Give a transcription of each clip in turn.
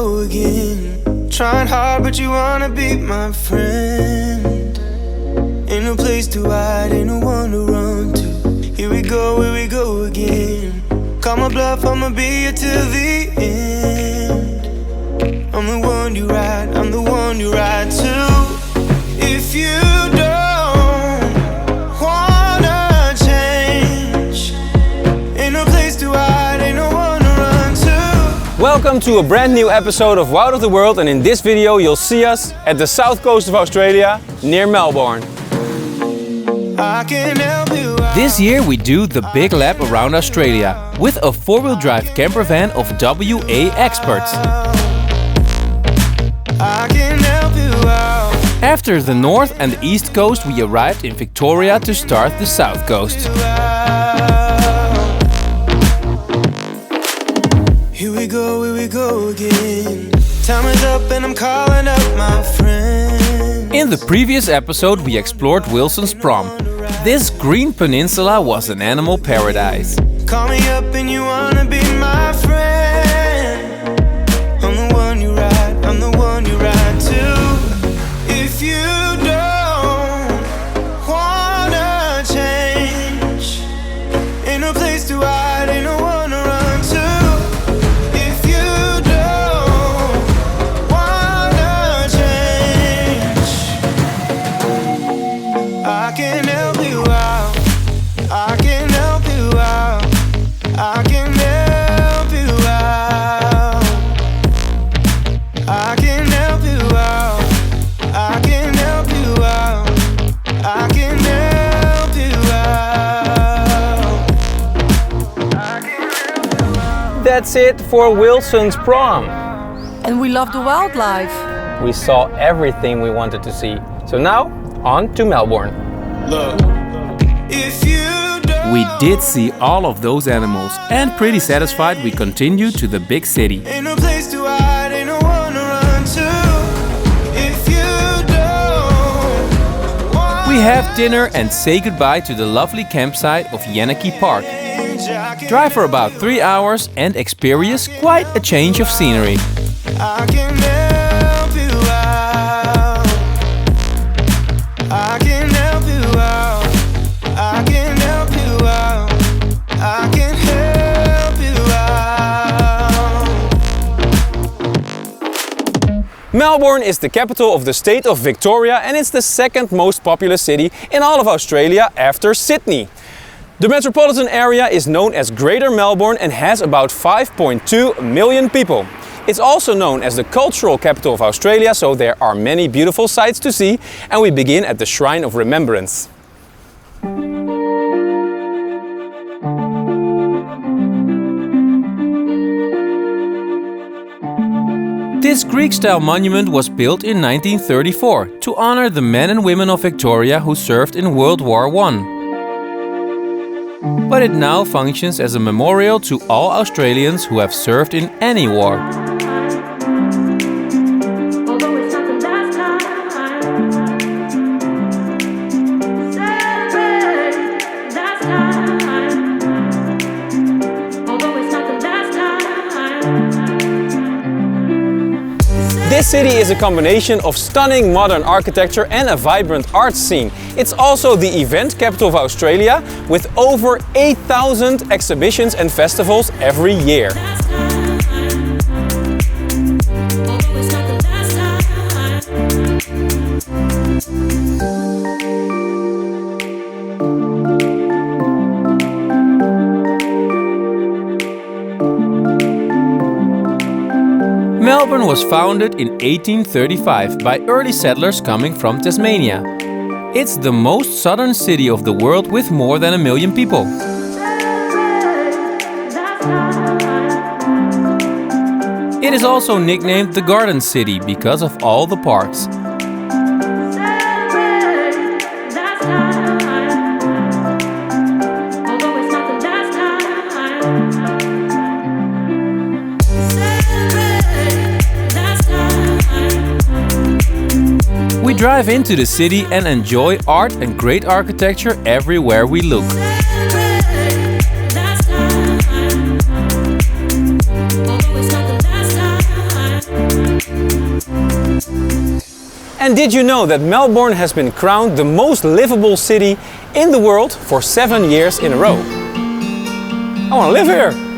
go again. Trying hard, but you wanna be my friend. Ain't no place to hide, ain't no one to run to. Here we go again. Call my bluff, I'ma be here till the end. I'm the one you ride, I'm the one you ride to. If you don't wanna change, ain't no place to hide, ain't no one to run to. Welcome to a brand new episode of Wout of the World, and in this video you'll see us at the south coast of Australia, near Melbourne. I can help you out. This year we do the big lap around Australia with a four-wheel drive campervan of WA experts. I can help you out. After the north and the east coast, we arrived in Victoria to start the south coast. Here we go again. Time is up and I'm calling up my friends. In the previous episode we explored Wilson's Prom. This green peninsula was an animal paradise. Call me up and you wanna be my friend. I'm the one you ride, I'm the one you ride to. If you don't wanna change, ain't no place to hide, ain't no one to run to. If you don't wanna change, I can help you out. I can help you out. I can help you out. I can help you out. I can help you out. I can help you out. I can help you out. That's it for Wilson's Prom. And we love the wildlife. We saw everything we wanted to see. So now, on to Melbourne. Look, if you don't, We did see all of those animals and pretty satisfied we continued to the big city. ain't no place to hide, ain't no one to run to. If you don't want We have dinner and say goodbye to the lovely campsite of Yanaki Park. change, I can Drive for about 3 hours and experience quite a change of scenery. I can help you out. I can help you out. I can help you out. I can help you out. Melbourne is the capital of the state of Victoria and it's the second most populous city in all of Australia after Sydney. The metropolitan area is known as Greater Melbourne and has about 5.2 million people. It's also known as the cultural capital of Australia, so there are many beautiful sights to see, and we begin at the Shrine of Remembrance. This Greek-style monument was built in 1934 to honor the men and women of Victoria who served in World War I. But it now functions as a memorial to all Australians who have served in any war. Although it's not the last time, celebrate last time. Although it's not the last time. This city is a combination of stunning modern architecture and a vibrant arts scene. It's also the event capital of Australia, with over 8,000 exhibitions and festivals every year. Last time. Although it's not the last Melbourne was founded in 1835 by early settlers coming from Tasmania. It's the most southern city of the world with more than 1 million people. It is also nicknamed the Garden City because of all the parks. We drive into the city and enjoy art and great architecture everywhere we look. And did you know that Melbourne has been crowned the most livable city in the world for 7 years in a row? I want to live here!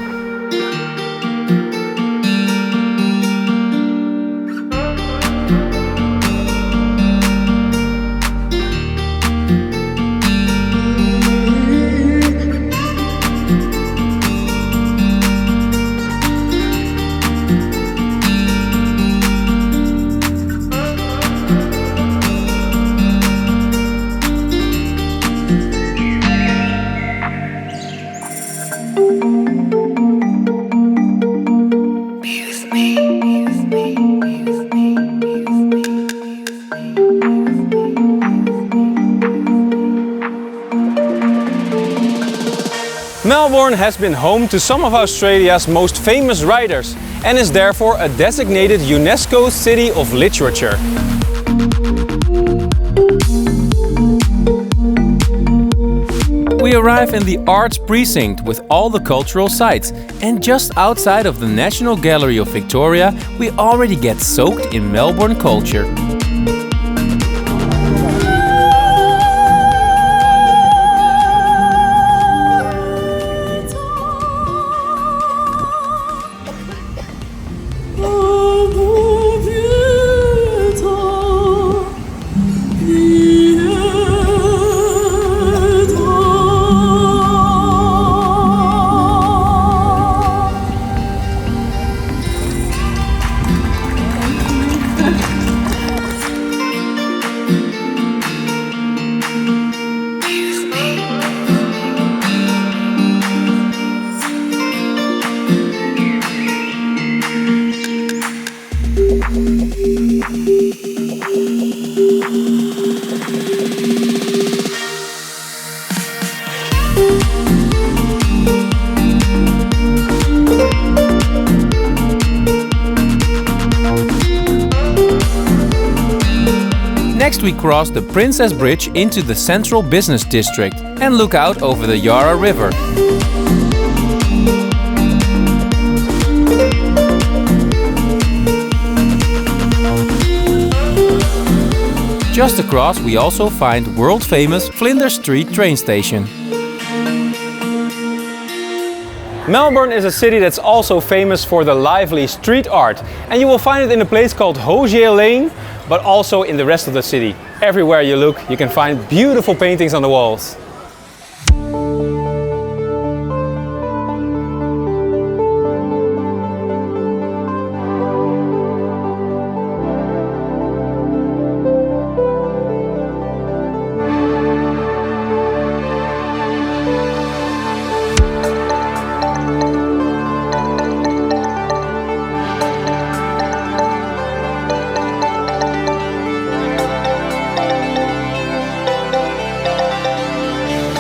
Melbourne has been home to some of Australia's most famous writers and is therefore a designated UNESCO City of Literature. We arrive in the Arts Precinct with all the cultural sites, and just outside of the National Gallery of Victoria, we already get soaked in Melbourne culture. Next we cross the Princess Bridge into the central business district and look out over the Yarra River. Just across we also find world-famous Flinders Street train station. Melbourne is a city that's also famous for the lively street art, and you will find it in a place called Hosier Lane, but also in the rest of the city. Everywhere you look, you can find beautiful paintings on the walls.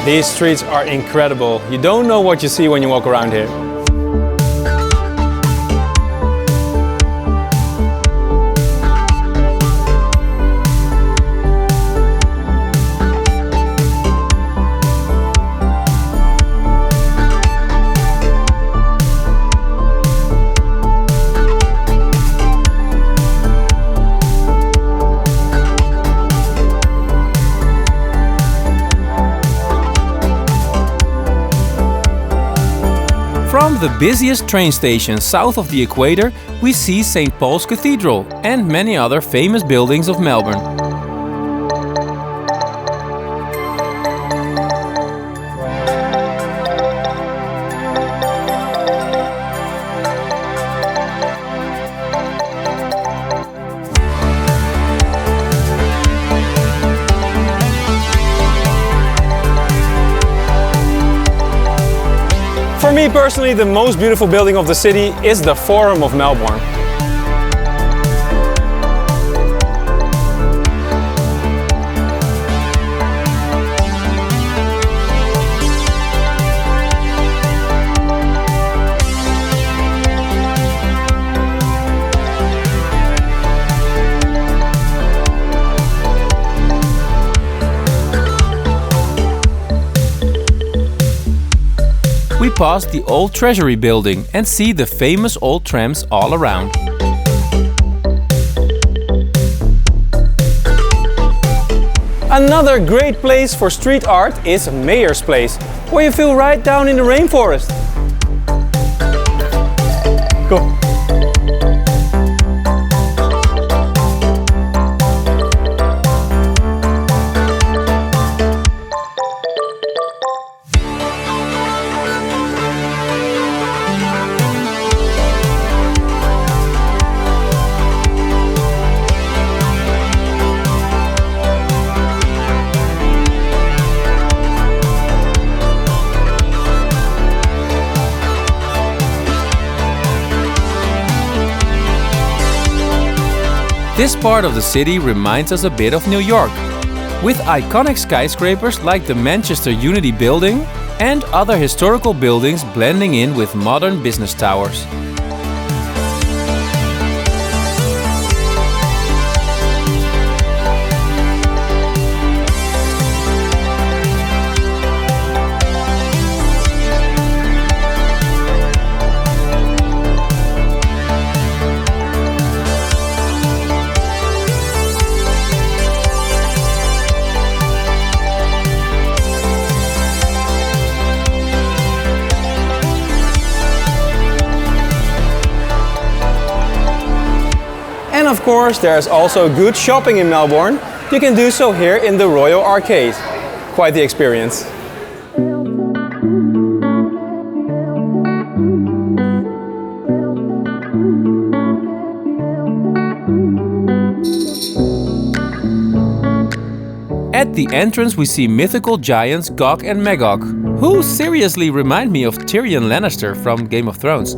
These streets are incredible. You don't know what you see when you walk around here. From the busiest train station south of the equator, we see St. Paul's Cathedral and many other famous buildings of Melbourne. For me personally, the most beautiful building of the city is the Forum of Melbourne. We pass the old Treasury building and see the famous old trams all around. Another great place for street art is Mayor's Place, where you feel right down in the rainforest. Go! This part of the city reminds us a bit of New York, with iconic skyscrapers like the Manchester Unity Building and other historical buildings blending in with modern business towers. And of course, there's also good shopping in Melbourne. You can do so here in the Royal Arcade. Quite the experience. At the entrance we see mythical giants Gog and Magog, who seriously remind me of Tyrion Lannister from Game of Thrones.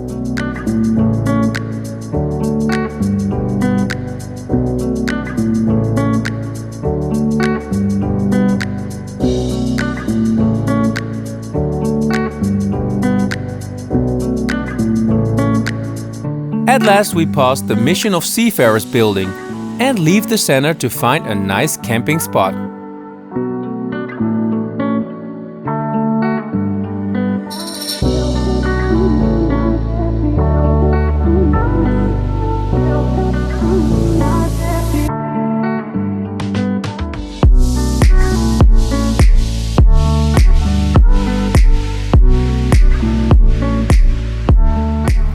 At last we pass the Mission of Seafarers building and leave the center to find a nice camping spot.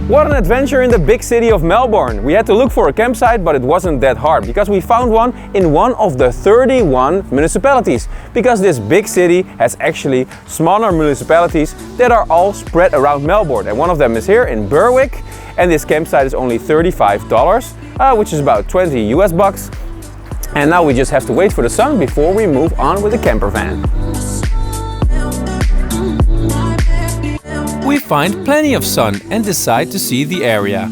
What an adventure in the big city of Melbourne! We had to look for a campsite, but it wasn't that hard because we found one in one of the 31 municipalities. Because this big city has actually smaller municipalities that are all spread around Melbourne. And one of them is here in Berwick, and this campsite is only $35, which is about 20 US bucks. And now we just have to wait for the sun before we move on with the campervan. We find plenty of sun and decide to see the area.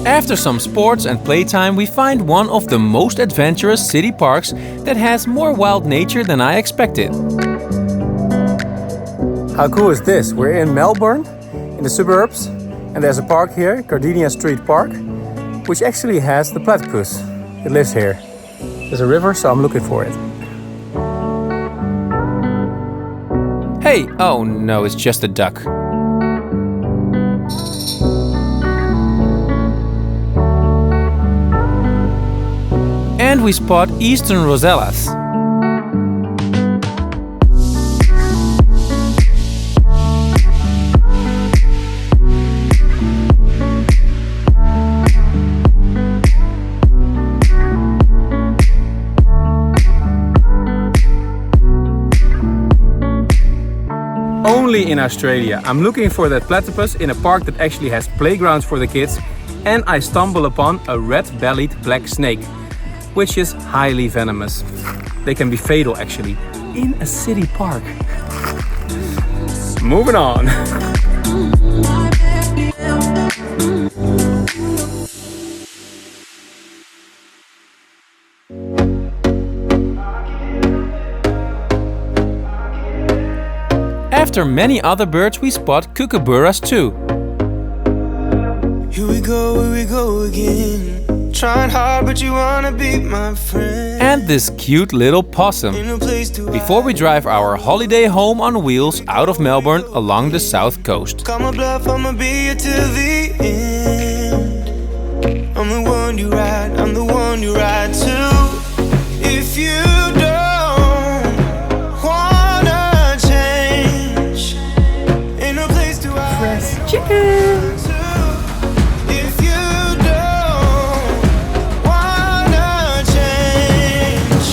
After some sports and playtime, we find one of the most adventurous city parks that has more wild nature than I expected. How cool is this? We're in Melbourne, in the suburbs, and there's a park here, Gardenia Street Park, which actually has the platypus. It lives here. There's a river, so I'm looking for it. Hey, oh no, it's just a duck. And we spot eastern rosellas. Only in Australia. I'm looking for that platypus in a park that actually has playgrounds for the kids, and I stumble upon a red-bellied black snake, which is highly venomous. They can be fatal actually, in a city park. Moving on. After many other birds, we spot kookaburras too. Here we go again. Trying hard, but you wanna be my friend. And this cute little possum. Ain't no place to Before we drive our holiday home on wheels out of Melbourne along the south coast. Call my bluff, I'ma be here till the end. I'm the one you ride, I'm the one you ride to. If you don't wanna change, ain't no place to hide. Press chicken. If you don't wanna change.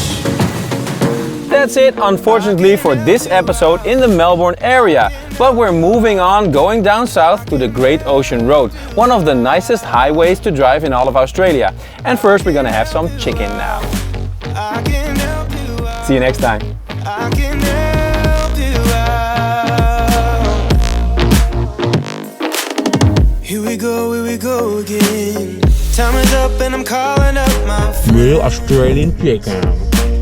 That's it, unfortunately, for this episode in the Melbourne area. But we're moving on, going down south to the Great Ocean Road, one of the nicest highways to drive in all of Australia. And first we're gonna have some chicken now. I can help you out. See you next time. I can help you out. Here we go again. Time is up and I'm calling up my friend. Real Australian chicken.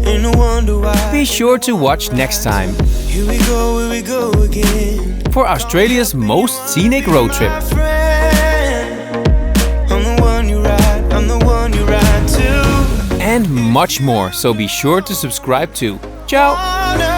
Ain't no wonder why. Be sure to watch next time Here we go again. for Australia's most scenic road trip. My friend, I'm the one you ride, I'm the one you ride to. And much more, so be sure to subscribe too. Ciao! Wanna